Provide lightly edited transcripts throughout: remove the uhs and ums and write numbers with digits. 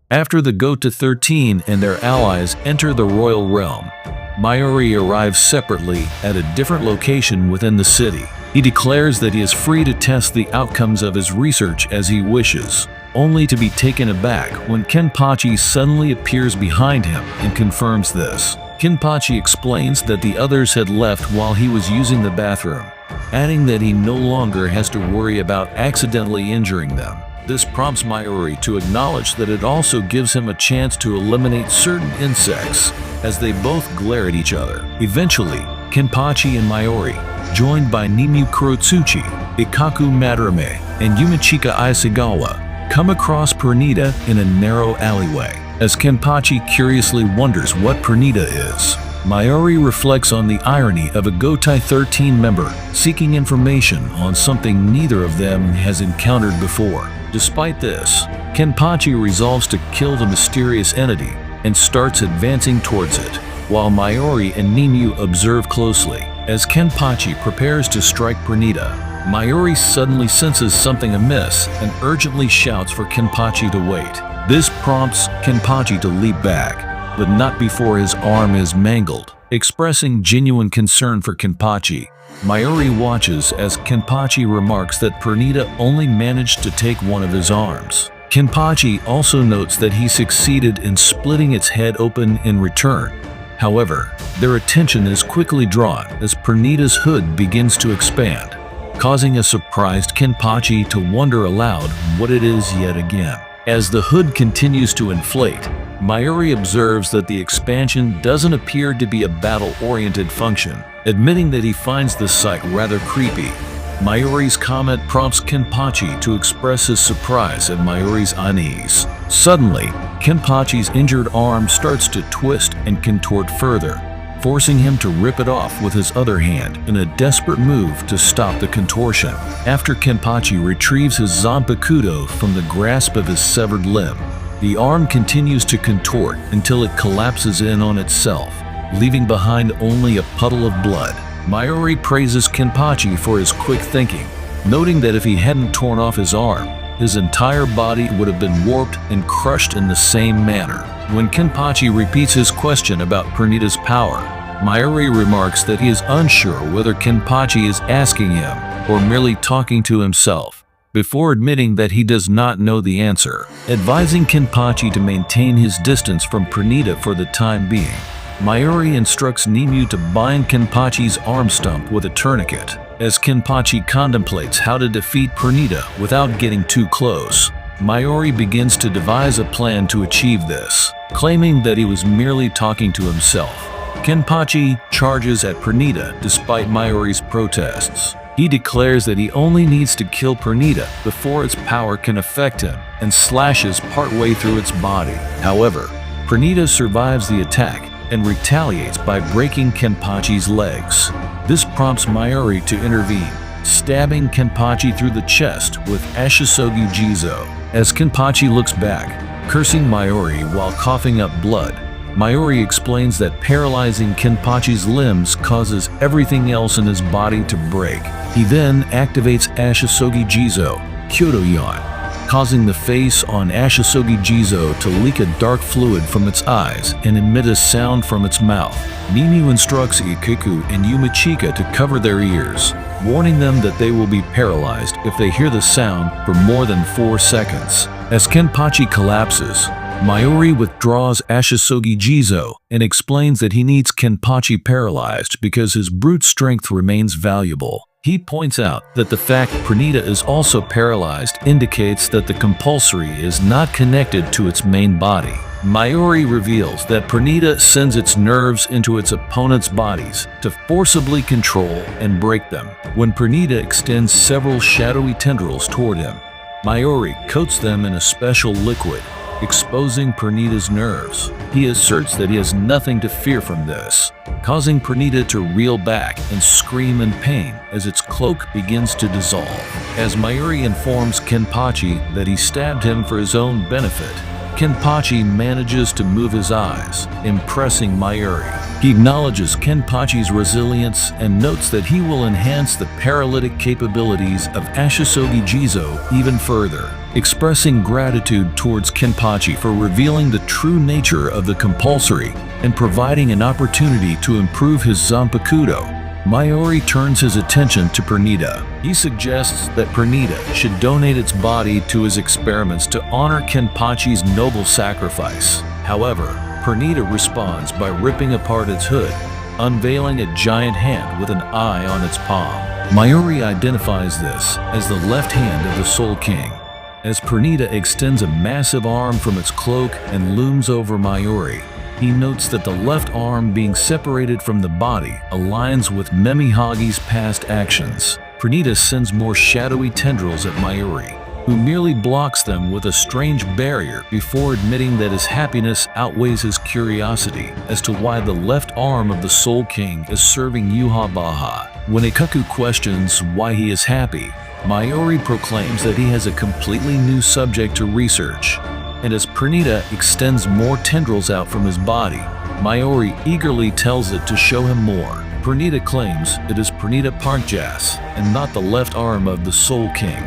After the Gota 13 and their allies enter the royal realm, Mayuri arrives separately at a different location within the city. He declares that he is free to test the outcomes of his research as he wishes, only to be taken aback when Kenpachi suddenly appears behind him and confirms this. Kenpachi explains that the others had left while he was using the bathroom, adding that he no longer has to worry about accidentally injuring them. This prompts Mayuri to acknowledge that it also gives him a chance to eliminate certain insects, as they both glare at each other. Eventually, Kenpachi and Mayuri, joined by Nemu Kurotsuchi, Ikaku Madarame, and Yumichika Isagawa, come across Pernida in a narrow alleyway. As Kenpachi curiously wonders what Pernida is, Mayuri reflects on the irony of a Gotai 13 member seeking information on something neither of them has encountered before. Despite this, Kenpachi resolves to kill the mysterious entity and starts advancing towards it, while Mayuri and Nemu observe closely. As Kenpachi prepares to strike Pernida, Mayuri suddenly senses something amiss and urgently shouts for Kenpachi to wait. This prompts Kenpachi to leap back, but not before his arm is mangled. Expressing genuine concern for Kenpachi, Mayuri watches as Kenpachi remarks that Pernida only managed to take one of his arms. Kenpachi also notes that he succeeded in splitting its head open in return. However, their attention is quickly drawn as Pernida's hood begins to expand, causing a surprised Kenpachi to wonder aloud what it is yet again. As the hood continues to inflate, Mayuri observes that the expansion doesn't appear to be a battle-oriented function, admitting that he finds the sight rather creepy. Mayuri's comment prompts Kenpachi to express his surprise at Mayuri's unease. Suddenly, Kenpachi's injured arm starts to twist and contort further, forcing him to rip it off with his other hand in a desperate move to stop the contortion. After Kenpachi retrieves his Zanpakudo from the grasp of his severed limb, the arm continues to contort until it collapses in on itself, leaving behind only a puddle of blood. Mayuri praises Kenpachi for his quick thinking, noting that if he hadn't torn off his arm, his entire body would have been warped and crushed in the same manner. When Kenpachi repeats his question about Pernida's power, Mayuri remarks that he is unsure whether Kenpachi is asking him or merely talking to himself, before admitting that he does not know the answer. Advising Kenpachi to maintain his distance from Pernida for the time being, Mayuri instructs Nemu to bind Kenpachi's arm stump with a tourniquet. As Kenpachi contemplates how to defeat Pernida without getting too close, Mayuri begins to devise a plan to achieve this, claiming that he was merely talking to himself. Kenpachi charges at Pernida despite Mayuri's protests. He declares that he only needs to kill Pernida before its power can affect him and slashes partway through its body. However, Pernida survives the attack and retaliates by breaking Kenpachi's legs. This prompts Mayuri to intervene, stabbing Kenpachi through the chest with Ashisogi Jizo. As Kenpachi looks back, cursing Mayuri while coughing up blood, Mayuri explains that paralyzing Kenpachi's limbs causes everything else in his body to break. He then activates Ashisogi Jizo, Kyoto-yan, causing the face on Ashisogi Jizo to leak a dark fluid from its eyes and emit a sound from its mouth. Nemu instructs Ikuku and Yumichika to cover their ears, warning them that they will be paralyzed if they hear the sound for more than 4 seconds. As Kenpachi collapses, Mayuri withdraws Ashisogi Jizo and explains that he needs Kenpachi paralyzed because his brute strength remains valuable. He points out that the fact Pernida is also paralyzed indicates that the compulsory is not connected to its main body. Mayuri reveals that Pernida sends its nerves into its opponent's bodies to forcibly control and break them. When Pernida extends several shadowy tendrils toward him, Mayuri coats them in a special liquid, exposing Pernida's nerves. He asserts that he has nothing to fear from this, causing Pernida to reel back and scream in pain as its cloak begins to dissolve. As Mayuri informs Kenpachi that he stabbed him for his own benefit, Kenpachi manages to move his eyes, impressing Mayuri. He acknowledges Kenpachi's resilience and notes that he will enhance the paralytic capabilities of Ashisogi Jizo even further. Expressing gratitude towards Kenpachi for revealing the true nature of the compulsory and providing an opportunity to improve his Zanpakuto, Mayuri turns his attention to Pernida. He suggests that Pernida should donate its body to his experiments to honor Kenpachi's noble sacrifice. However, Pernida responds by ripping apart its hood, unveiling a giant hand with an eye on its palm. Mayuri identifies this as the left hand of the Soul King. As Pernida extends a massive arm from its cloak and looms over Mayuri, he notes that the left arm being separated from the body aligns with Memihagi's past actions. Pernida sends more shadowy tendrils at Mayuri, who merely blocks them with a strange barrier before admitting that his happiness outweighs his curiosity as to why the left arm of the Soul King is serving Yuha Baha. When Ikaku questions why he is happy, Mayuri proclaims that he has a completely new subject to research, and as Pernida extends more tendrils out from his body, Mayuri eagerly tells it to show him more. Pernida claims it is Pernida Parnkgjas and not the left arm of the Soul King,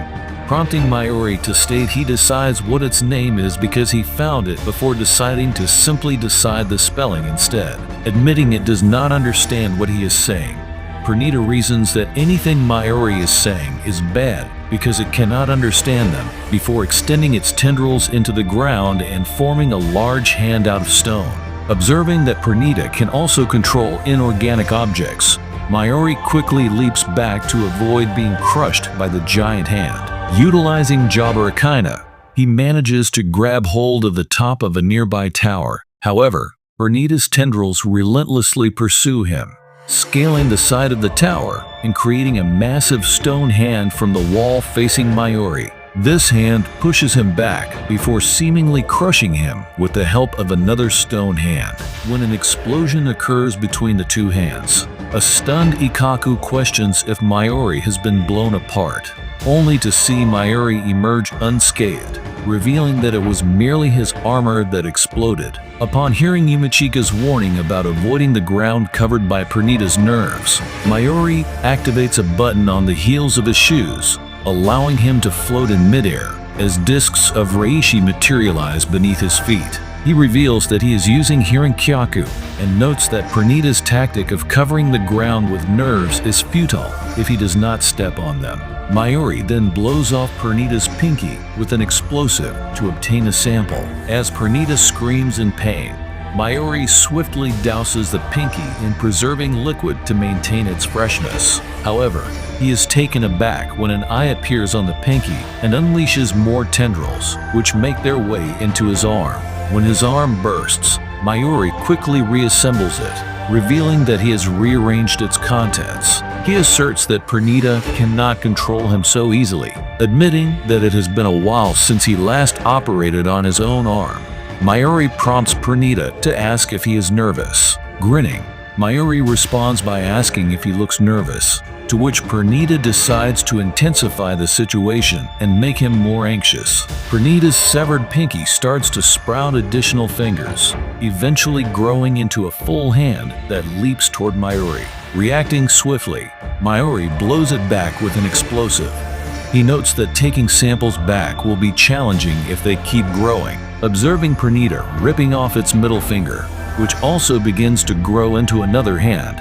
prompting Mayuri to state he decides what its name is because he found it before deciding to simply decide the spelling instead, admitting it does not understand what he is saying. Pernida reasons that anything Mayuri is saying is bad because it cannot understand them, before extending its tendrils into the ground and forming a large hand out of stone. Observing that Pernida can also control inorganic objects, Mayuri quickly leaps back to avoid being crushed by the giant hand. Utilizing Jabarakaina, he manages to grab hold of the top of a nearby tower. However, Pernida's tendrils relentlessly pursue him, scaling the side of the tower and creating a massive stone hand from the wall facing Mayuri. This hand pushes him back before seemingly crushing him with the help of another stone hand. When an explosion occurs between the two hands, a stunned Ikaku questions if Mayuri has been blown apart, only to see Mayuri emerge unscathed, revealing that it was merely his armor that exploded. Upon hearing Yumichika's warning about avoiding the ground covered by Pernida's nerves, Mayuri activates a button on the heels of his shoes, allowing him to float in midair as discs of reishi materialize beneath his feet. He reveals that he is using Hirankyaku and notes that Pernida's tactic of covering the ground with nerves is futile if he does not step on them. Mayuri then blows off Pernida's pinky with an explosive to obtain a sample. As Pernida screams in pain, Mayuri swiftly douses the pinky in preserving liquid to maintain its freshness. However, he is taken aback when an eye appears on the pinky and unleashes more tendrils, which make their way into his arm. When his arm bursts, Mayuri quickly reassembles it, revealing that he has rearranged its contents. He asserts that Pernida cannot control him so easily, admitting that it has been a while since he last operated on his own arm. Mayuri prompts Pernida to ask if he is nervous. Grinning, Mayuri responds by asking if he looks nervous, to which Pernida decides to intensify the situation and make him more anxious. Pernida's severed pinky starts to sprout additional fingers, eventually growing into a full hand that leaps toward Mayuri. Reacting swiftly, Mayuri blows it back with an explosive. He notes that taking samples back will be challenging if they keep growing. Observing Pernida ripping off its middle finger, which also begins to grow into another hand,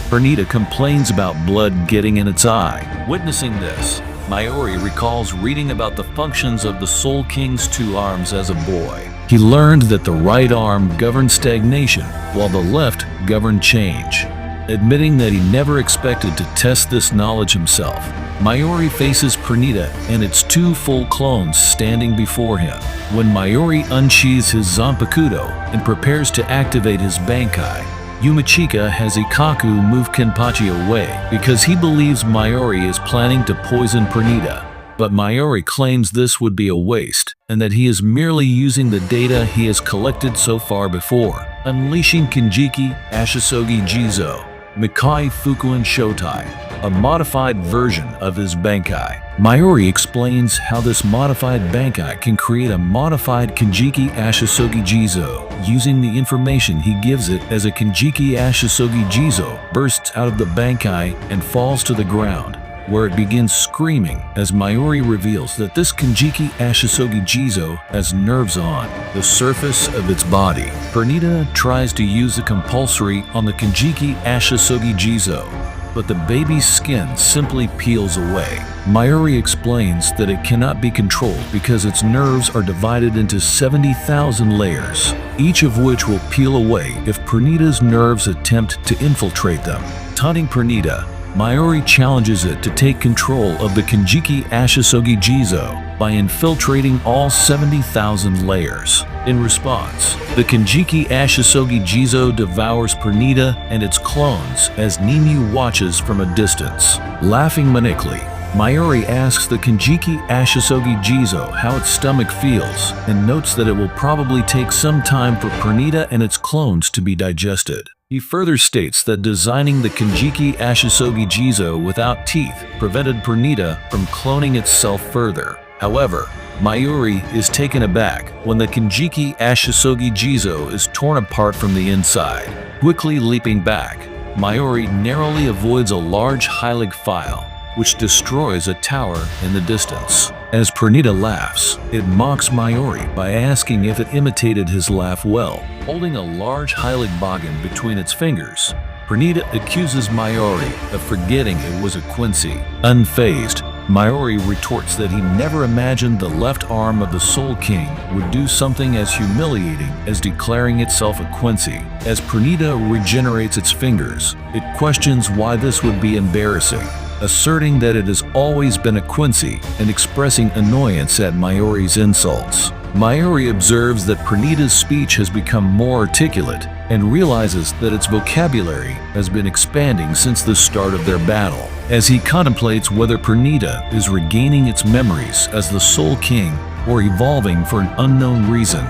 Pernida complains about blood getting in its eye. Witnessing this, Mayuri recalls reading about the functions of the Soul King's two arms as a boy. He learned that the right arm governed stagnation, while the left governed change. Admitting that he never expected to test this knowledge himself, Mayuri faces Pernida and its two full clones standing before him. When Mayuri unsheathes his Zanpakuto and prepares to activate his Bankai, Yumichika has Ikaku move Kenpachi away because he believes Mayuri is planning to poison Pernida. But Mayuri claims this would be a waste and that he is merely using the data he has collected so far before, unleashing Konjiki, Ashisogi Jizo, Mikai Fukuin Shotai, a modified version of his Bankai. Mayuri explains how this modified Bankai can create a modified Konjiki Ashisogi Jizo. Using the information he gives it as a Konjiki Ashisogi Jizo bursts out of the Bankai and falls to the ground, where it begins screaming as Mayuri reveals that this Konjiki Ashisogi Jizo has nerves on the surface of its body. Pernida tries to use the compulsory on the Konjiki Ashisogi Jizo, but the baby's skin simply peels away. Mayuri explains that it cannot be controlled because its nerves are divided into 70,000 layers, each of which will peel away if Pernida's nerves attempt to infiltrate them. Taunting Pernida, Mayuri challenges it to take control of the Konjiki Ashisogi Jizo by infiltrating all 70,000 layers. In response, the Konjiki Ashisogi Jizo devours Pernida and its clones as Nemu watches from a distance. Laughing manically, Mayuri asks the Konjiki Ashisogi Jizo how its stomach feels and notes that it will probably take some time for Pernida and its clones to be digested. He further states that designing the Konjiki Ashisogi Jizo without teeth prevented Pernida from cloning itself further. However, Mayuri is taken aback when the Konjiki Ashisogi Jizo is torn apart from the inside. Quickly leaping back, Mayuri narrowly avoids a large Heilig file, which destroys a tower in the distance. As Pernida laughs, it mocks Mayuri by asking if it imitated his laugh well. Holding a large Heilig Boggin between its fingers, Pernida accuses Mayuri of forgetting it was a Quincy. Unfazed, Mayuri retorts that he never imagined the left arm of the Soul King would do something as humiliating as declaring itself a Quincy. As Pernida regenerates its fingers, it questions why this would be embarrassing, asserting that it has always been a Quincy and expressing annoyance at Mayuri's insults. Mayuri observes that Pernida's speech has become more articulate and realizes that its vocabulary has been expanding since the start of their battle. As he contemplates whether Pernida is regaining its memories as the Soul King or evolving for an unknown reason,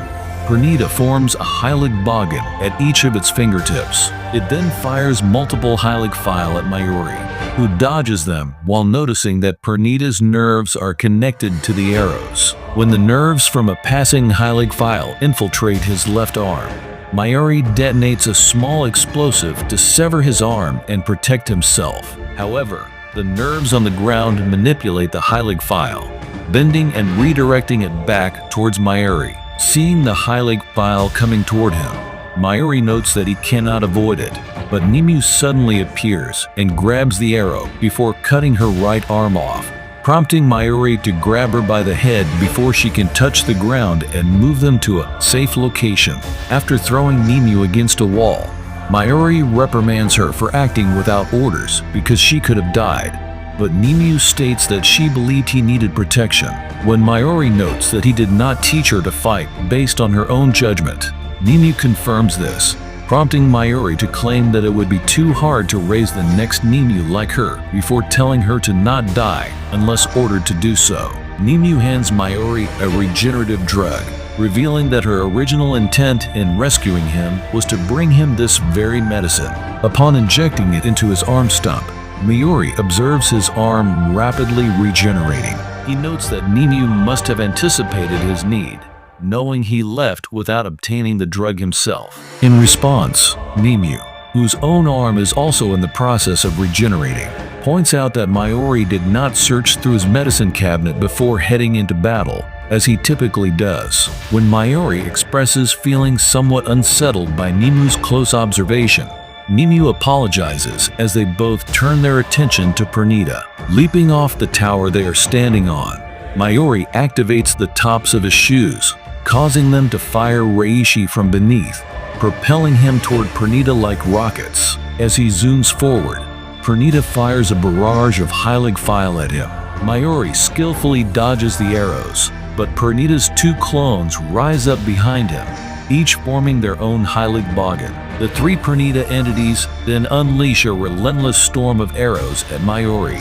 Pernida forms a Heilig Boggin at each of its fingertips. It then fires multiple Heilig file at Mayuri, who dodges them while noticing that Pernida's nerves are connected to the arrows. When the nerves from a passing Heilig file infiltrate his left arm, Mayuri detonates a small explosive to sever his arm and protect himself. However, the nerves on the ground manipulate the Heilig file, bending and redirecting it back towards Mayuri. Seeing the Heilig file coming toward him, Mayuri notes that he cannot avoid it, but Nemu suddenly appears and grabs the arrow before cutting her right arm off, prompting Mayuri to grab her by the head before she can touch the ground and move them to a safe location. After throwing Nemu against a wall, Mayuri reprimands her for acting without orders because she could have died, but Nemu states that she believed he needed protection. When Mayuri notes that he did not teach her to fight based on her own judgment, Nemu confirms this, prompting Mayuri to claim that it would be too hard to raise the next Nemu like her before telling her to not die unless ordered to do so. Nemu hands Mayuri a regenerative drug, revealing that her original intent in rescuing him was to bring him this very medicine. Upon injecting it into his arm stump, Mayuri observes his arm rapidly regenerating. He notes that Nemu must have anticipated his need, knowing he left without obtaining the drug himself. In response, Nemu, whose own arm is also in the process of regenerating, points out that Mayuri did not search through his medicine cabinet before heading into battle, as he typically does. When Mayuri expresses feeling somewhat unsettled by Nemu's close observation, Nemu apologizes as they both turn their attention to Pernida. Leaping off the tower they are standing on, Mayuri activates the tops of his shoes, causing them to fire Reishi from beneath, propelling him toward Pernida like rockets. As he zooms forward, Pernida fires a barrage of Heilig file at him. Mayuri skillfully dodges the arrows, but Pernida's two clones rise up behind him, each forming their own Heilig Boggin. The three Pernida entities then unleash a relentless storm of arrows at Mayuri.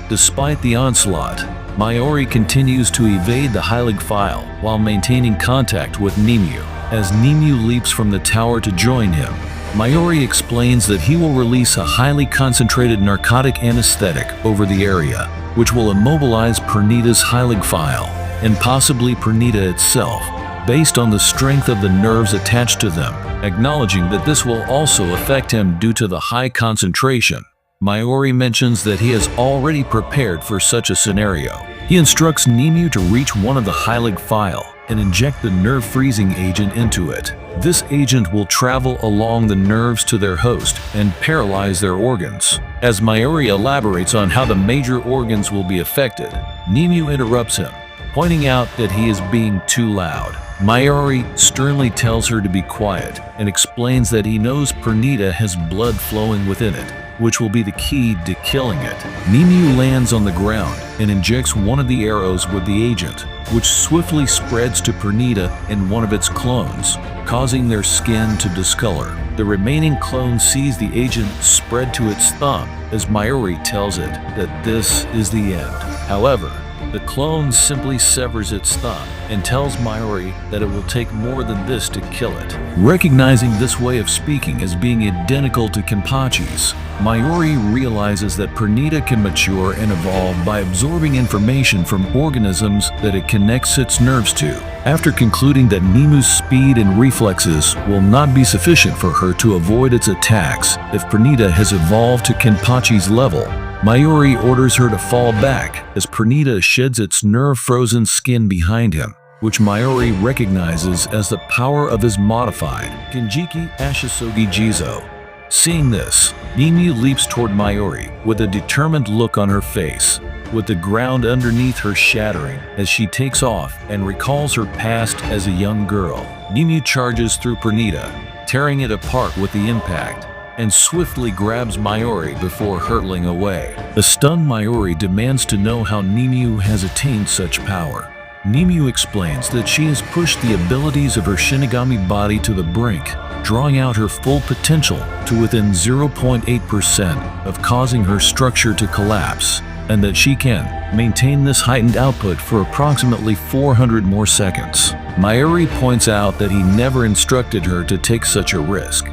Despite the onslaught, Mayuri continues to evade the Heilig file while maintaining contact with Nemu. As Nemu leaps from the tower to join him, Mayuri explains that he will release a highly concentrated narcotic anesthetic over the area, which will immobilize Pernida's Heilig file, and possibly Pernida itself, based on the strength of the nerves attached to them, acknowledging that this will also affect him due to the high concentration. Mayuri mentions that he has already prepared for such a scenario. He instructs Nemu to reach one of the Heilig file and inject the nerve-freezing agent into it. This agent will travel along the nerves to their host and paralyze their organs. As Mayuri elaborates on how the major organs will be affected, Nemu interrupts him, pointing out that he is being too loud. Mayuri sternly tells her to be quiet and explains that he knows Pernida has blood flowing within it, which will be the key to killing it. Nemu lands on the ground and injects one of the arrows with the agent, which swiftly spreads to Pernida and one of its clones, causing their skin to discolor. The remaining clone sees the agent spread to its thumb as Mayuri tells it that this is the end. However, the clone simply severs its thumb and tells Mayuri that it will take more than this to kill it. Recognizing this way of speaking as being identical to Kenpachi's, Mayuri realizes that Pernida can mature and evolve by absorbing information from organisms that it connects its nerves to. After concluding that Nemu's speed and reflexes will not be sufficient for her to avoid its attacks if Pernida has evolved to Kenpachi's level, Mayuri orders her to fall back as Pernida sheds its nerve-frozen skin behind him, which Mayuri recognizes as the power of his modified Konjiki Ashisogi Jizo. Seeing this, Nemu leaps toward Mayuri with a determined look on her face, with the ground underneath her shattering as she takes off and recalls her past as a young girl. Nemu charges through Pernida, tearing it apart with the impact, and swiftly grabs Mayuri before hurtling away. The stunned Mayuri demands to know how Nemu has attained such power. Nemu explains that she has pushed the abilities of her Shinigami body to the brink, drawing out her full potential to within 0.8% of causing her structure to collapse, and that she can maintain this heightened output for approximately 400 more seconds. Mayuri points out that he never instructed her to take such a risk.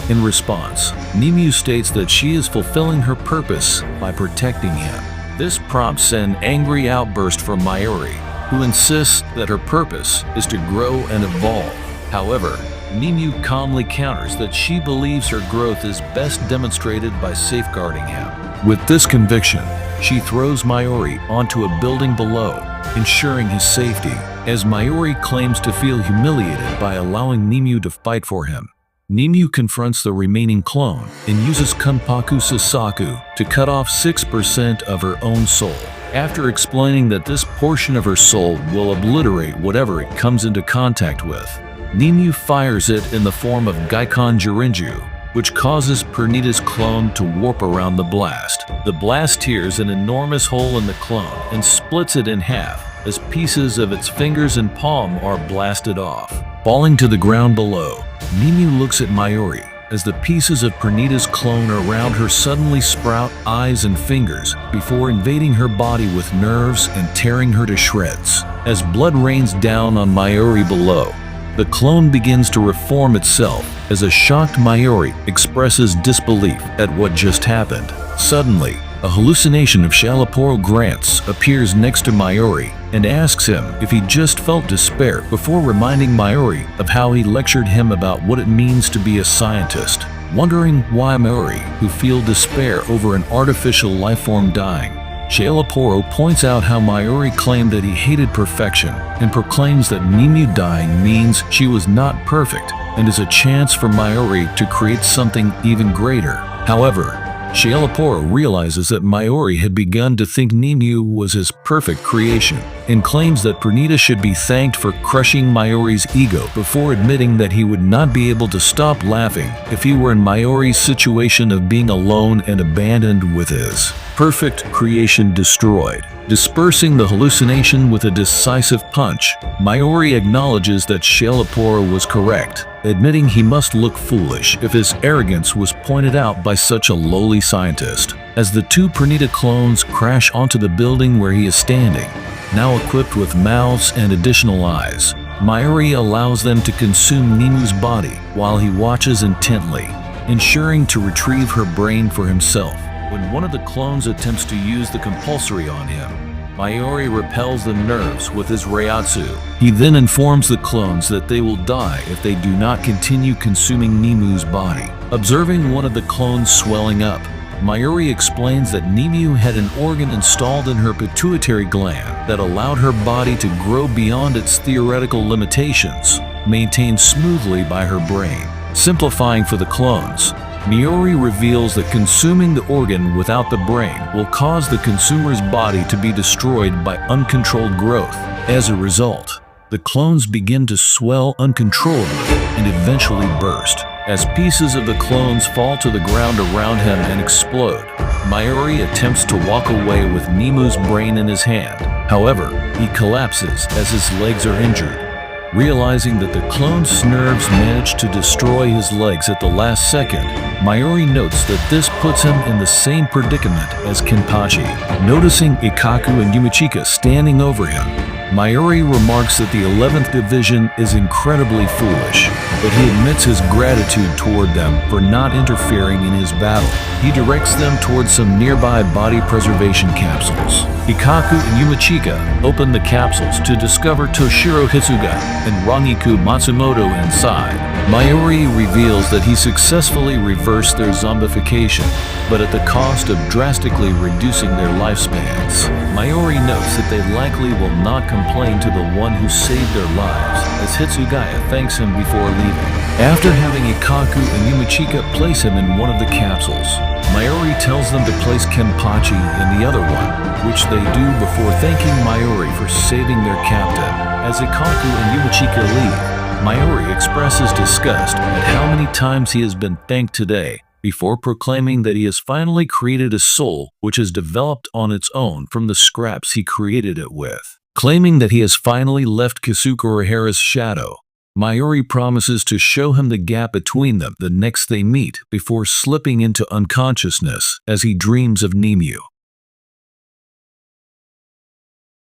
In response, Nemu states that she is fulfilling her purpose by protecting him. This prompts an angry outburst from Mayuri, who insists that her purpose is to grow and evolve. However, Nemu calmly counters that she believes her growth is best demonstrated by safeguarding him. With this conviction, she throws Mayuri onto a building below, ensuring his safety, as Mayuri claims to feel humiliated by allowing Nemu to fight for him. Nemu confronts the remaining clone and uses Kunpaku Sasaku to cut off 6% of her own soul. After explaining that this portion of her soul will obliterate whatever it comes into contact with, Nemu fires it in the form of Gaikon Jirinju, which causes Pernida's clone to warp around the blast. The blast tears an enormous hole in the clone and splits it in half as pieces of its fingers and palm are blasted off. Falling to the ground below, Nemu looks at Mayuri as the pieces of Pernida's clone around her suddenly sprout eyes and fingers before invading her body with nerves and tearing her to shreds. As blood rains down on Mayuri below, the clone begins to reform itself as a shocked Mayuri expresses disbelief at what just happened. Suddenly, a hallucination of Shalaporo Grants appears next to Mayuri and asks him if he just felt despair before reminding Mayuri of how he lectured him about what it means to be a scientist. Wondering why Mayuri, who feel despair over an artificial lifeform dying, Shalaporo points out how Mayuri claimed that he hated perfection and proclaims that Nemu dying means she was not perfect and is a chance for Mayuri to create something even greater. However, Shalaporo realizes that Mayuri had begun to think Nemu was his perfect creation and claims that Pernida should be thanked for crushing Mayuri's ego before admitting that he would not be able to stop laughing if he were in Mayuri's situation of being alone and abandoned with his perfect creation destroyed. Dispersing the hallucination with a decisive punch, Mayuri acknowledges that Shalaporo was correct, admitting he must look foolish if his arrogance was pointed out by such a lowly scientist. As the two Pernida clones crash onto the building where he is standing, now equipped with mouths and additional eyes, Mayuri allows them to consume Nemu's body while he watches intently. ensuring to retrieve her brain for himself. When one of the clones attempts to use the compulsory on him, Mayuri repels the nerves with his Reiatsu. He then informs the clones that they will die if they do not continue consuming Nemu's body. Observing one of the clones swelling up, Mayuri explains that Nemu had an organ installed in her pituitary gland that allowed her body to grow beyond its theoretical limitations, maintained smoothly by her brain. Simplifying for the clones, Mayuri reveals that consuming the organ without the brain will cause the consumer's body to be destroyed by uncontrolled growth. As a result, the clones begin to swell uncontrollably and eventually burst. As pieces of the clones fall to the ground around him and explode, Mayuri attempts to walk away with Nemu's brain in his hand. However, he collapses as his legs are injured. Realizing that the clone's nerves managed to destroy his legs at the last second, Mayuri notes that this puts him in the same predicament as Kenpachi. Noticing Ikaku and Yumachika standing over him, Mayuri remarks that the 11th Division is incredibly foolish, but he admits his gratitude toward them for not interfering in his battle. He directs them towards some nearby body preservation capsules. Ikaku and Yumachika open the capsules to discover Toshiro Hitsuga and Rangiku Matsumoto inside. Mayuri reveals that he successfully reversed their zombification, but at the cost of drastically reducing their lifespans. Mayuri notes that they likely will not complain to the one who saved their lives, as Hitsugaya thanks him before leaving. After having Ikaku and Yumachika place him in one of the capsules, Mayuri tells them to place Kenpachi in the other one, which they do before thanking Mayuri for saving their captain. As Ikaku and Yumachika leave, Mayuri expresses disgust at how many times he has been thanked today, before proclaiming that he has finally created a soul which has developed on its own from the scraps he created it with. Claiming that he has finally left Kisukurahara's shadow, Mayuri promises to show him the gap between them the next they meet before slipping into unconsciousness as he dreams of Nemu.